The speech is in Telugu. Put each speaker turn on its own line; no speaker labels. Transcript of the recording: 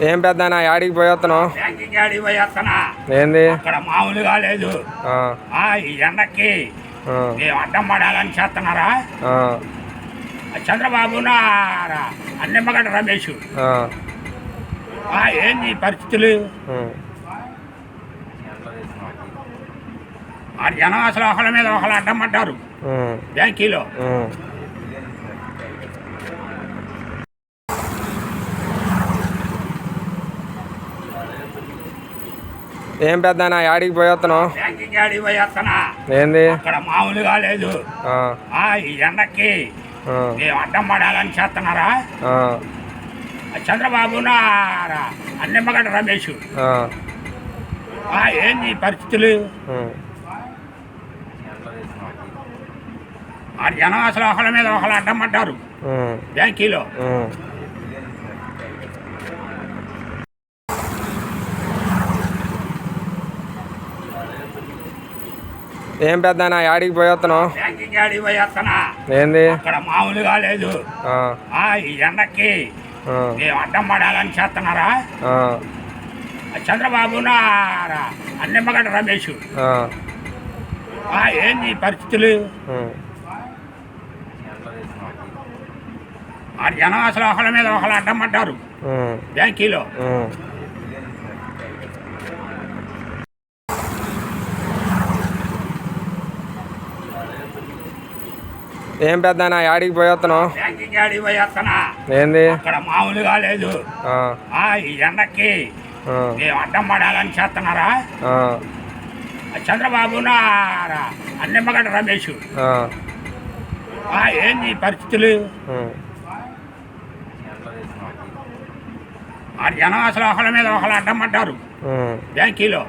ఏం పెద్దనా యాడికి పోయేస్తున్నావు?
బ్యాంకింగ్ యాడికి పోయేస్తున్నా.
ఏంది
అక్కడ మామూలుగా లేదు. ఈ ఎండకి మేము అడ్డం పడాలని చేస్తున్నారా? చంద్రబాబు అన్నమ్మగడ్డ రమేష్ ఏంది పరిస్థితులు? ఆ జనం అసలు ఒకళ్ళ మీద ఒకళ్ళు అడ్డం పడ్డారు బ్యాంకీలో.
ఏం పెద్దనా యాడికి పోయేస్తున్నావు?
బ్యాంకింగ్ యాడికి పోయేస్తున్నా.
ఏంది
అక్కడ మామూలుగా లేదు. ఈ ఎండకి మేము అడ్డం పడాలని చేస్తున్నారా? చంద్రబాబు అన్నమ్మగడ్డ రమేష్ ఏంది పరిస్థితులు? ఆ జనం అసలు ఒకళ్ళ మీద ఒకళ్ళు అడ్డం పడ్డారు బ్యాంకీలో.
ఏం పెద్దనా యాడికి పోయేస్తున్నావు?
బ్యాంకింగ్ యాడికి పోయేస్తున్నా.
ఏంది
అక్కడ మామూలుగా లేదు. ఈ ఎండకి మేము అడ్డం పడాలని చేస్తున్నారా? చంద్రబాబు అన్నమ్మగడ్డ రమేష్ ఏంది పరిస్థితులు? ఆ జనం అసలు ఒకళ్ళ మీద ఒకళ్ళు అడ్డం పడ్డారు బ్యాంకీలో.
ఏం పెద్దనా యాడికి పోయేస్తున్నావు?
బ్యాంకింగ్ యాడికి పోయేస్తున్నా.
ఏంది
అక్కడ మామూలుగా లేదు. ఈ ఎండకి మేము అడ్డం పడాలని చేస్తున్నారా? చంద్రబాబు అన్నమ్మగడ్డ రమేష్ ఏంది పరిస్థితులు? ఆ జనం అసలు ఒకళ్ళ మీద ఒకళ్ళు అడ్డం పడ్డారు బ్యాంకీలో.